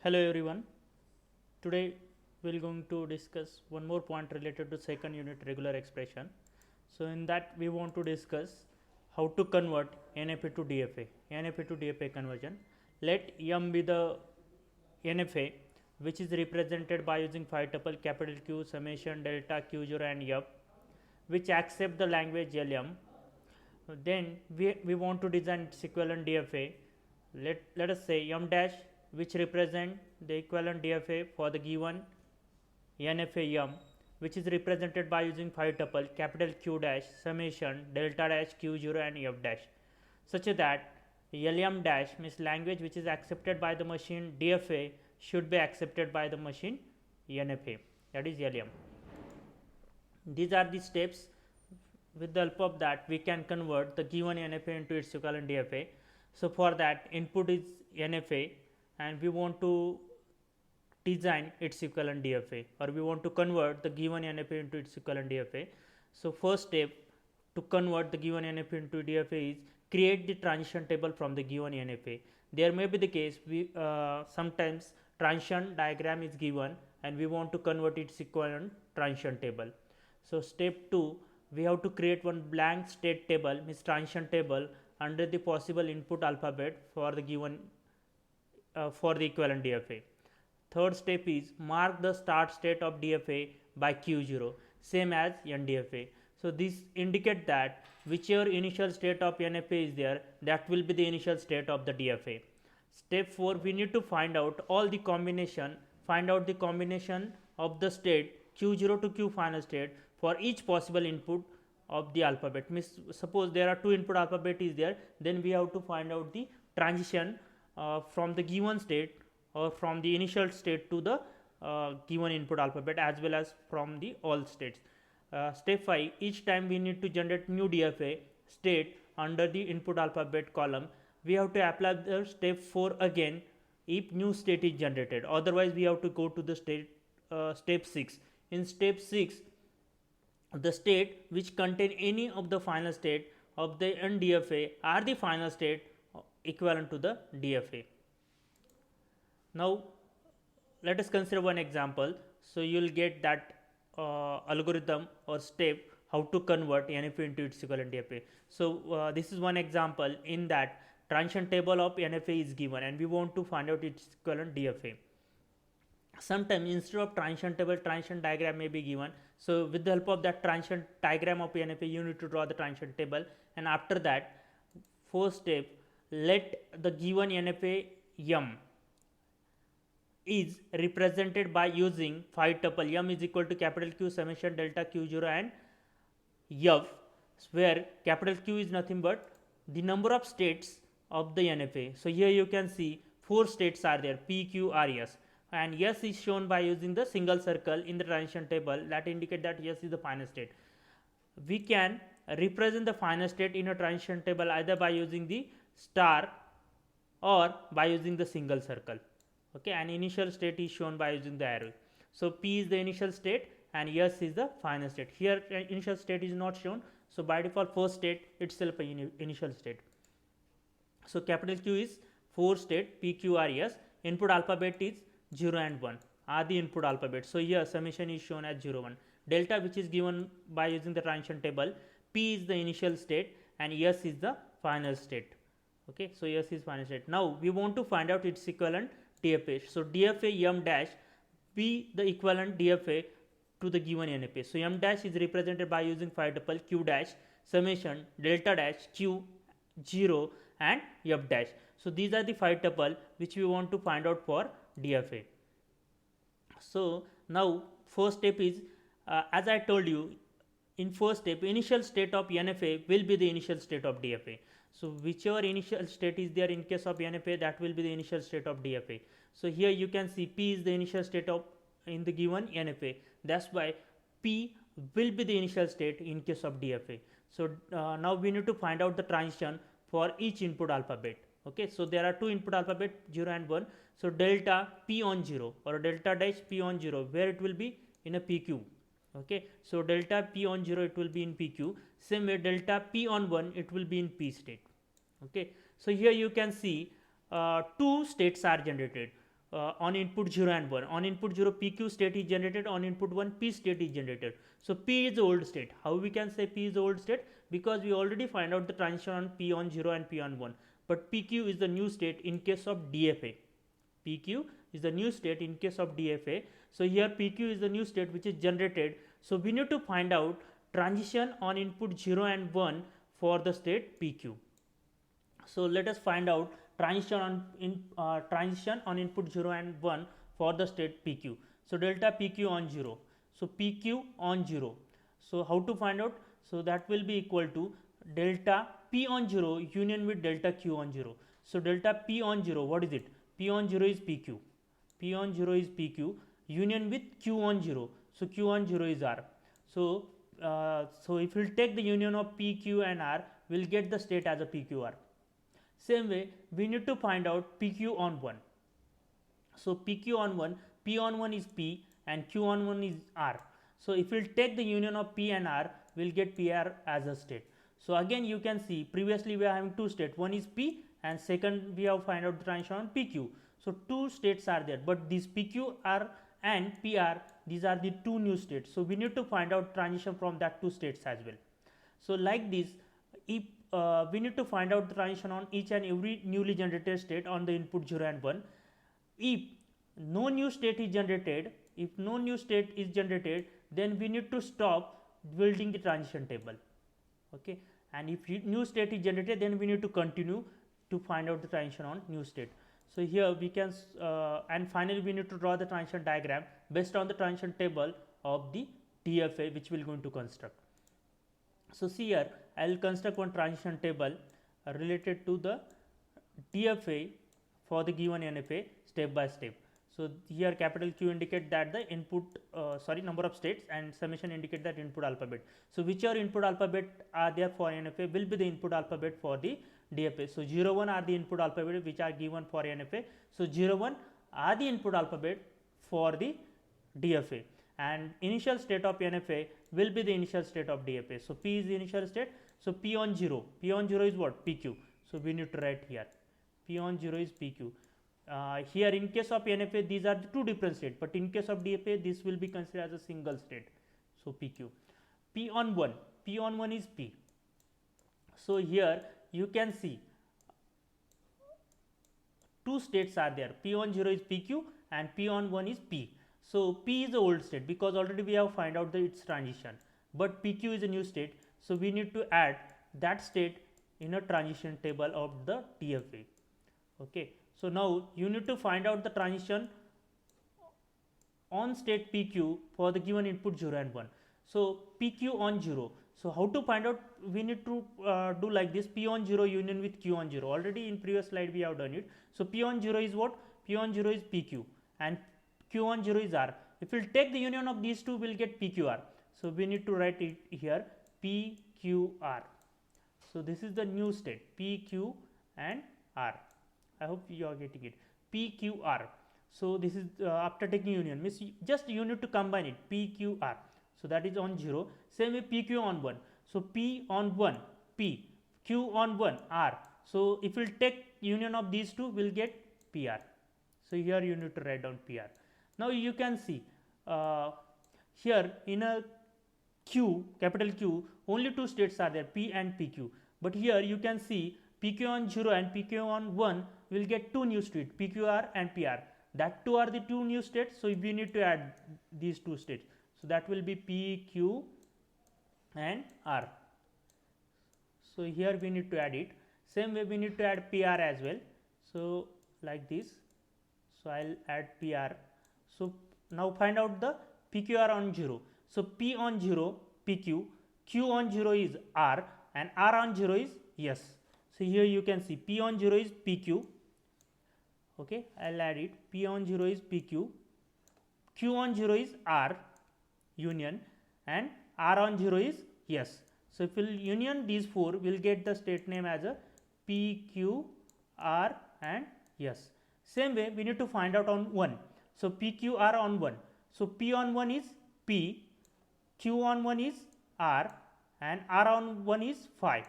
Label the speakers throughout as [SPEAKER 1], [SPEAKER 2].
[SPEAKER 1] Hello everyone. Today we are going to discuss one more point related to second unit regular expression. So in that we want to discuss how to convert NFA to DFA. NFA to DFA conversion. Let M be the NFA which is represented by using 5 tuple capital Q summation delta Q0 and F which accept the language LM. Then we want to design its equivalent DFA. Let us say M dash which represent the equivalent DFA for the given NFA M, which is represented by using 5 tuple capital Q dash summation delta dash Q0 and F dash, such that LM dash means language which is accepted by the machine DFA should be accepted by the machine NFA, that is LM. These are the steps. With the help of that we can convert the given NFA into its equivalent DFA. So for that input is NFA and we want to design its equivalent DFA, or we want to convert the given NFA into its equivalent DFA. So first step to convert the given NFA into DFA is create the transition table from the given NFA. There may be the case we sometimes transition diagram is given and we want to convert its equivalent transition table. So step 2, we have to create one blank state table, means transition table, under the possible input alphabet for the given for the equivalent DFA. Third step is mark the start state of DFA by Q0, same as NDFA. So this indicate that whichever initial state of NFA is there, that will be the initial state of the DFA. Step 4, we need to find out all the combination, find out the combination of the state Q0 to Q final state for each possible input of the alphabet. Means suppose there are 2 input alphabet is there, then we have to find out the transition from the given state or from the initial state to the given input alphabet, as well as from the all states. Step 5, each time we need to generate new DFA state under the input alphabet column, we have to apply the step 4 again if new state is generated, otherwise we have to go to the step 6. In step 6, the state which contain any of the final state of the NDFA are the final state equivalent to the DFA. Now let us consider one example. So you will get that algorithm or step how to convert NFA into its equivalent DFA. So this is one example. In that transition table of NFA is given and we want to find out its equivalent DFA. Sometimes instead of transition table, transition diagram may be given. So with the help of that transition diagram of NFA, you need to draw the transition table, and after that first step, let the given NFA M is represented by using 5 tuple M is equal to capital Q summation delta Q0 and F, where capital Q is nothing but the number of states of the NFA. So here you can see 4 states are there, P, Q, R, S, and S is shown by using the single circle in the transition table that indicate that S is the final state. We can represent the final state in a transition table either by using the star or by using the single circle. Okay, and initial state is shown by using the arrow. So P is the initial state and S is the final state. Here initial state is not shown, so by default first state itself an initial state. So capital Q is 4 state, P, Q, R, S. Input alphabet is 0 and 1 are the input alphabet. So here summation is shown as 0, 1. Delta, which is given by using the transition table, P is the initial state and S is the final state. Okay, so S is final state. Now we want to find out its equivalent DFA. So DFA M dash be the equivalent DFA to the given NFA. So M dash is represented by using 5 tuple Q dash summation delta dash Q 0 and F dash. So these are the 5 tuple which we want to find out for DFA. So now first step is as I told you, in first step initial state of NFA will be the initial state of DFA. So whichever initial state is there in case of NFA, that will be the initial state of DFA. So here you can see P is the initial state of in the given NFA. That's why P will be the initial state in case of DFA. So now we need to find out the transition for each input alphabet. Okay, so there are 2 input alphabet 0 and 1. So delta P on 0 or delta dash P on 0, where it will be in a PQ. Okay, so delta P on 0 it will be in PQ. Same way delta P on 1 it will be in P state. Okay, so here you can see 2 states are generated. on input 0 and 1. On input 0 PQ state is generated, on input 1 P state is generated. So P is the old state. How we can say P is the old state? Because we already find out the transition on P on 0 and P on 1. But PQ is the new state in case of DFA. PQ is the new state in case of DFA. So here PQ is the new state which is generated. So we need to find out transition on input 0 and 1 for the state PQ. So let us find out transition on input 0 and 1 for the state PQ. So delta PQ on 0. So PQ on 0. So how to find out? So that will be equal to delta P on 0 union with delta Q on 0. So delta P on 0, what is it? P on 0 is PQ. P on 0 is PQ union with Q on 0. So Q on 0 is R. So if we take the union of PQ and R, we will get the state as a PQR. Same way, we need to find out PQ on 1. So PQ on 1, P on 1 is P and Q on 1 is R. So if we take the union of P and R, we will get PR as a state. So again you can see previously we are having two states, one is P and second we have find out the transition on PQ. So two states are there, but these PQR and PR, these are the two new states. So we need to find out transition from that two states as well. So like this, if we need to find out the transition on each and every newly generated state on the input 0 and 1. If no new state is generated, then we need to stop building the transition table. Okay, and if new state is generated, then we need to continue to find out the transition on new state. So here we can and finally we need to draw the transition diagram based on the transition table of the DFA which we are going to construct. So see here, I will construct one transition table related to the DFA for the given NFA step by step. So here capital Q indicate that the input number of states, and summation indicate that input alphabet. So whichever input alphabet are there for NFA will be the input alphabet for the DFA. So 0 1 are the input alphabet which are given for NFA. So 0 1 are the input alphabet for the DFA, and initial state of NFA will be the initial state of DFA. So P is the initial state. So P on 0 is what? PQ. So we need to write here P on 0 is PQ. Here in case of NFA these are the two different states, but in case of DFA this will be considered as a single state. So PQ. P on 1 is P. So here you can see two states are there, P on 0 is PQ and P on 1 is P. So P is the old state because already we have find out its transition, but PQ is a new state. So we need to add that state in a transition table of the DFA. Okay. So now you need to find out the transition on state PQ for the given input 0 and 1. So PQ on 0. So how to find out? We need to do like this: P on 0 union with Q on 0. Already in previous slide we have done it. So P on 0 is what? P on 0 is PQ and Q on 0 is R. If we will take the union of these two, we will get PQR. So we need to write it here PQR. So this is the new state PQ and R. I hope you are getting it. PQR. So this is after taking union, means just you need to combine it PQR. So that is on 0. Same way PQ on 1. So P on 1 P, Q on 1 R. So if we will take union of these two, we will get PR. So here you need to write down PR. Now you can see here in a Q, capital Q, only two states are there, P and PQ. But here you can see PQ on 0 and PQ on 1 will get two new states, PQR and PR. That two are the two new states. So we need to add these two states. So that will be PQ and R. So here we need to add it. Same way we need to add PR as well. So like this. So I will add PR. So now find out the PQR on 0. So P on 0 PQ, Q on 0 is R and R on 0 is S. So here you can see P on 0 is PQ. Okay, I will add it. P on 0 is PQ, Q on 0 is R union and R on 0 is S. So if we will union these four, we will get the state name as a PQ, R and S. Same way we need to find out on 1. So PQR on 1. So P on 1 is P, Q on 1 is R and R on 1 is phi.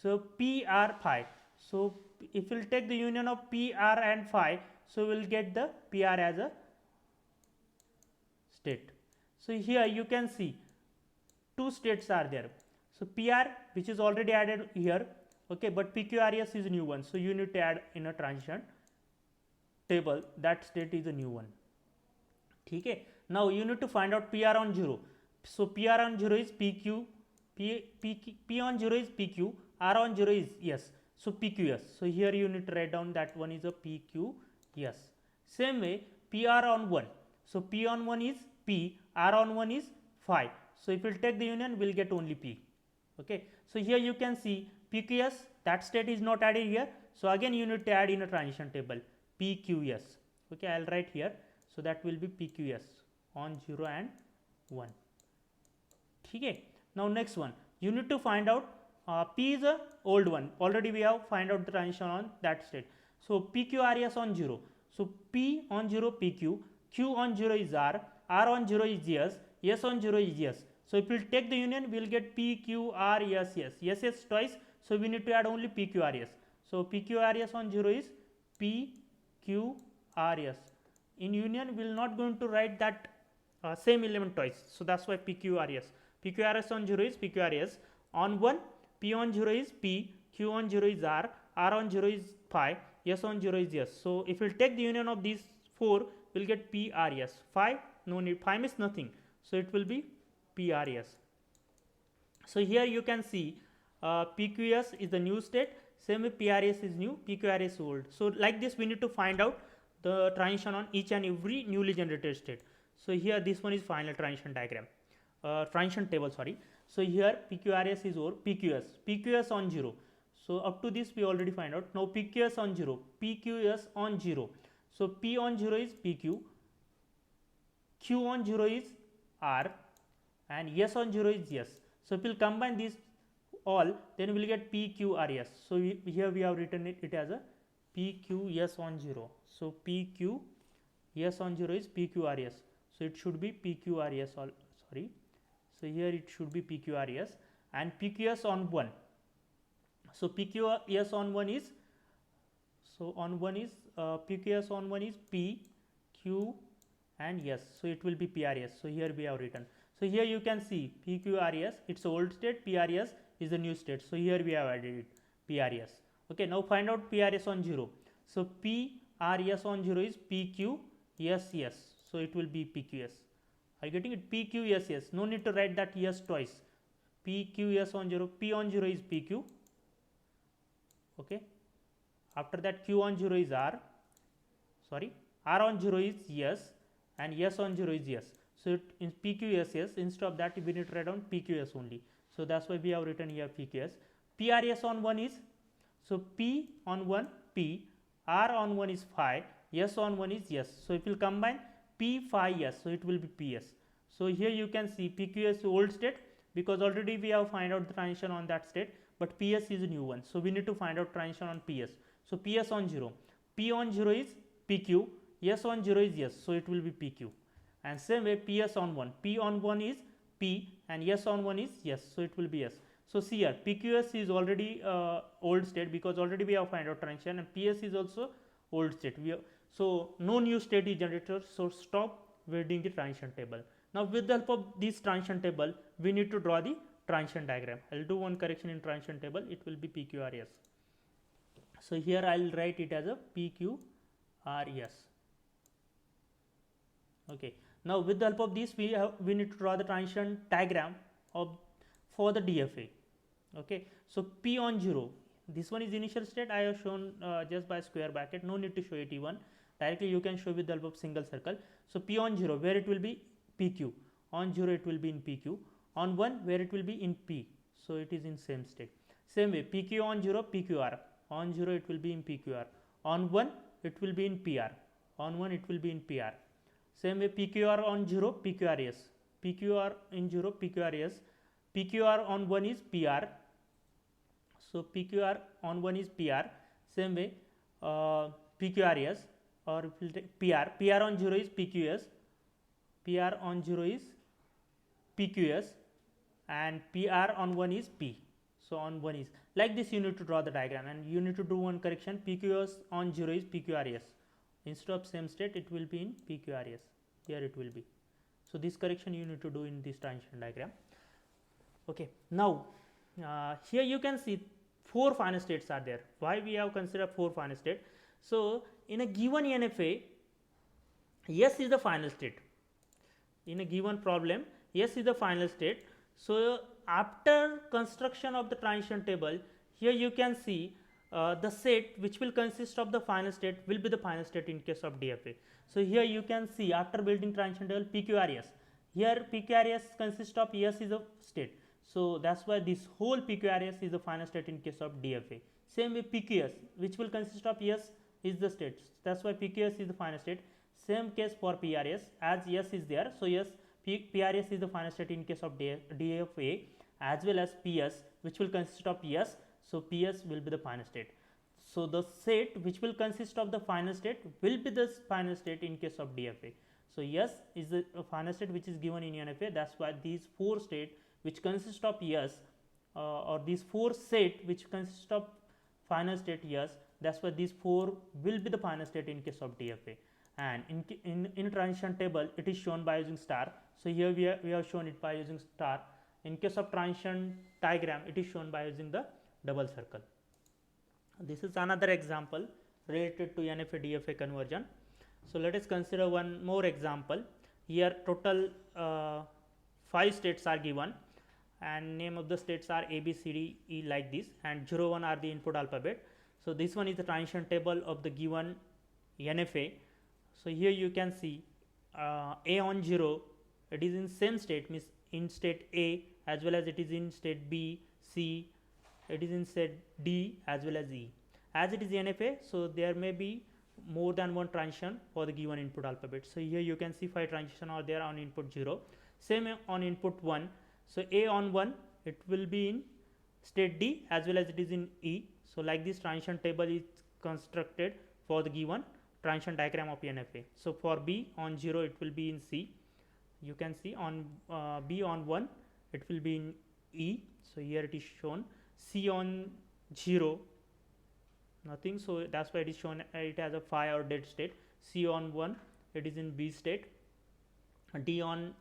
[SPEAKER 1] So PR phi. So if we will take the union of PR and phi, So we will get the PR as a state. So here you can see two states are there. So PR which is already added here, okay, but PQRS is a new one. So you need to add in a transition table that state is a new one. Okay. Now you need to find out PR on 0. So PR on 0 is PQ, P on 0 is PQ, R on 0 is S. So PQS. So here you need to write down that one is a PQS. Same way PR on 1. So P on 1 is P, R on 1 is phi. So if we will take the union, we will get only P. Okay. So here you can see PQS, that state is not added here. So again you need to add in a transition table PQS. Okay, I will write here. So that will be PQS on 0 and 1. Okay. Now next one, you need to find out P is a old one. Already we have find out the transition on that state. So PQRS on 0. So P on 0 PQ, Q on 0 is R on 0 is S, S on 0 is S. So if we will take the union, we will get PQRS, SS twice. So we need to add only PQRS. So PQRS on 0 is PQRS. In union, we will not going to write that same element twice. So that's why PQRS. PQRS on 0 is PQRS. On 1, P on 0 is P, Q on 0 is R on 0 is phi, S on 0 is S. So if we will take the union of these 4, we will get PRS. Phi, no need, phi means nothing. So it will be PRS. So here you can see PQS is the new state, same way PRS is new, PQRS is old. So like this we need to find out the transition on each and every newly generated state. So here this one is final transition diagram, transition table, sorry. So here PQRS is old, PQS on 0. So up to this we already find out. Now PQS on 0, PQS on 0. So P on 0 is PQ, Q on 0 is R and S on 0 is S. So if we will combine these all, then we will get PQRS. So here we have written it as a PQS on 0. So PQS on 0 is PQRS. So it should be PQRS all, sorry. So here it should be PQRS and PQS on 1. So PQS on 1 is, so on 1 is PQS on 1 is P, Q and S. So it will be PRS. So here we have written. So here you can see PQRS, it's old state, PRS is the new state. So here we have added it, PRS. Okay, now find out PRS on 0. So PRS on 0 is PQSS. So it will be PQS. Are you getting it? PQSS. No need to write that S twice. PQS on 0. P on 0 is PQ. Okay. After that Q on 0 is R. Sorry. R on 0 is S and S on 0 is S. So it in PQSS, instead of that we need to write down PQS only. So that's why we have written here PQS. PRS on 1 is, so P on 1 P, R on 1 is phi, S on 1 is S. So if we will combine P phi S, so it will be PS. So here you can see PQS old state, because already we have find out the transition on that state, but PS is a new one. So we need to find out transition on PS. So PS on 0, P on 0 is PQ, S on 0 is S. So it will be PQ. And same way PS on 1, P on 1 is P and S on 1 is S. So it will be S. So see here PQS is already old state, because already we have find out transition, and PS is also old state. So no new state is generated. So stop reading the transition table. Now with the help of this transition table, we need to draw the transition diagram. I will do one correction in transition table. It will be PQRS. So here I will write it as a PQRS. Okay. Now with the help of this, we need to draw the transition diagram for the DFA. Okay. So P on 0. This one is initial state. I have shown just by square bracket. No need to show it even. Directly you can show with the help of single circle. So P on 0, where it will be PQ. On 0 it will be in PQ. On 1 where it will be in P. So it is in same state. Same way PQ on 0 PQR. On 0 it will be in PQR. On 1 it will be in PR. On 1 it will be in PR. Same way PQR on 0 PQRS. PQR in 0 PQRS. PQR on 1 is PR. So PQR on 1 is PR. Same way PQRS, or if we take PR. PR on 0 is PQS. PR on 0 is PQS and PR on 1 is P. So on 1 is like this. You need to draw the diagram, and you need to do one correction. PQS on 0 is PQRS. instead of same state it will be in PQRS, here it will be. So this correction you need to do in this transition diagram. Okay, now here you can see 4 final states are there. Why we have considered 4 final state? So in a given NFA, S is the final state. In a given problem, S is the final state. So after construction of the transition table, here you can see the set which will consist of the final state will be the final state in case of DFA. So here you can see after building transition table PQRS, here PQRS consists of S is a state. So that's why this whole PQRS is the final state in case of DFA. Same with PQS, which will consist of S is the state. That's why PQS is the final state. Same case for PRS, as S is there. So yes, PRS is the final state in case of DFA, as well as PS, which will consist of S. So PS will be the final state. So the set which will consist of the final state will be the final state in case of DFA. So S is the final state which is given in NFA. That's why these 4 states which consist of S or these 4 set which consist of final state S, that's why these 4 will be the final state in case of DFA. And in transition table it is shown by using star. So here we have shown it by using star. In case of transition diagram it is shown by using the double circle. This is another example related to NFA DFA conversion. So let us consider one more example. Here total 5 states are given and name of the states are A, B, C, D, E like this, and 0, 1 are the input alphabet. So this one is the transition table of the given NFA. So here you can see A on 0, it is in same state, means in state A, as well as it is in state B, C, it is in state D as well as E. As it is NFA, so there may be more than one transition for the given input alphabet. So here you can see 5 transition are there on input 0, same on input 1. So A on 1 it will be in state D as well as it is in E. So like this transition table is constructed for the given transition diagram of NFA. So for B on 0 it will be in C. You can see on B on 1 it will be in E. So here it is shown. C on 0 nothing, so that's why it is shown it as a phi or dead state. C on 1 it is in B state. D on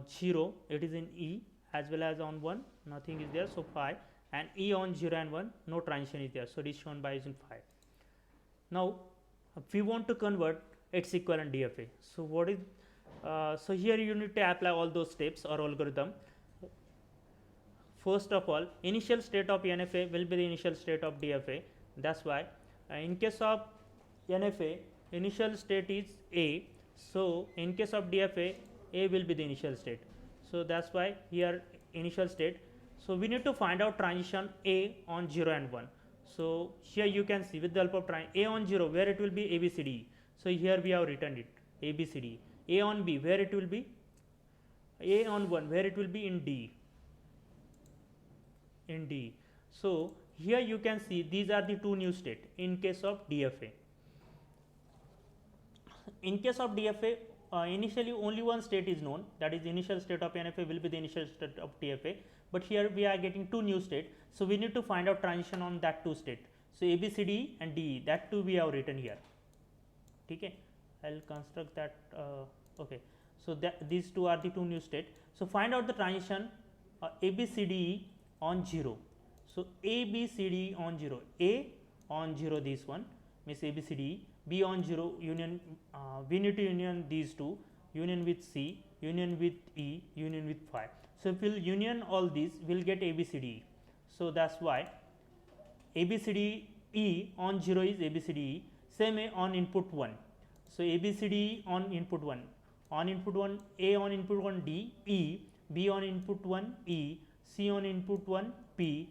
[SPEAKER 1] 0 it is in E as well as on 1 nothing is there, so phi, and E on 0 and 1 no transition is there, so it is shown by using phi. Now if we want to convert its equivalent DFA, so what is so here you need to apply all those steps or algorithm. First of all, initial state of NFA will be the initial state of DFA. That's why in case of NFA initial state is A, so in case of DFA A will be the initial state. So that's why here initial state. So we need to find out transition A on 0 and 1. So here you can see with the help of A on 0 where it will be A, B, C, D. So here we have written it A, B, C, D. A on B where it will be A on 1 where it will be in D. In D. So here you can see these are the 2 new states in case of DFA. In case of DFA initially only one state is known, that is initial state of NFA will be the initial state of DFA, but here we are getting 2 new states, so we need to find out transition on that 2 state. So A, B, C, D and D, that 2 we have written here. Okay, I will construct that. Okay, so these 2 are the 2 new states. So find out the transition A, B, C, D, E on 0. So A, B, C, D on 0. A on 0 this one means A, B, C, D, E. B on 0 union, we need to union these 2, union with C, union with E, union with phi. So if we will union all these, we will get A, B, C, D, E. So that's why A, B, C, D, E on 0 is A, B, C, D, E. Same on input 1. So A, B, C, D, E on input 1. On input 1, A on input 1 D, E, B on input 1 E, C on input 1 P,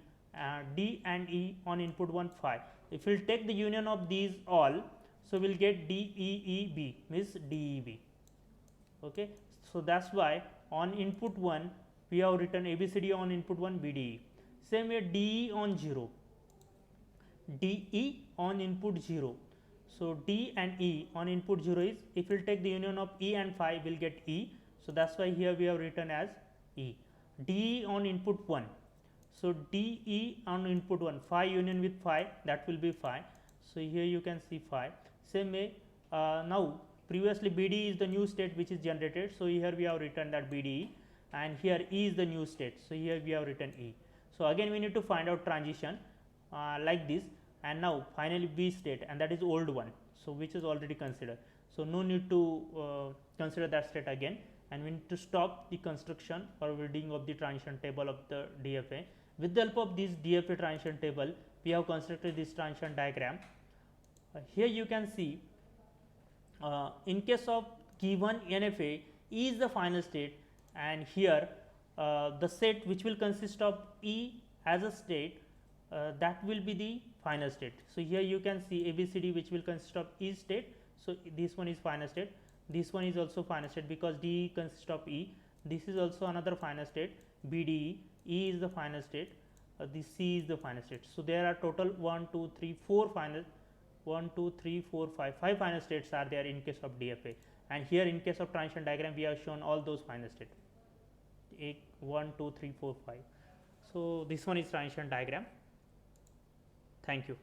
[SPEAKER 1] D and E on input 1 phi. If we will take the union of these all, so we will get D, E, E, B means D, E, B. Okay. So that's why on input 1 we have written A, B, C, D on input 1 B, D, E. Same way D, E on 0, D, E on input 0. So D and E on input 0 is, if we will take the union of E and phi we will get E. So that's why here we have written as E. D, E on input 1. So D, E on input 1, phi union with phi, that will be phi. So here you can see phi. Same way, now previously BDE is the new state which is generated. So here we have written that BDE, and here E is the new state. So here we have written E. So again we need to find out transition like this, and now finally B state, and that is old one. So which is already considered. So no need to consider that state again, and we need to stop the construction or reading of the transition table of the DFA. With the help of this DFA transition table, we have constructed this transition diagram. Here you can see, in case of given NFA, E is the final state, and here the set which will consist of E as a state, that will be the final state. So here you can see ABCD which will consist of E state. So this one is final state, this one is also final state because D consists of E. This is also another final state, BDE. E is the final state, this C is the final state. So there are total 1 2 3 4 final 1 2 3 4 5 5 final states are there in case of DFA, and here in case of transition diagram we have shown all those final states, 1 2 3 4 5. So this one is transition diagram. Thank you.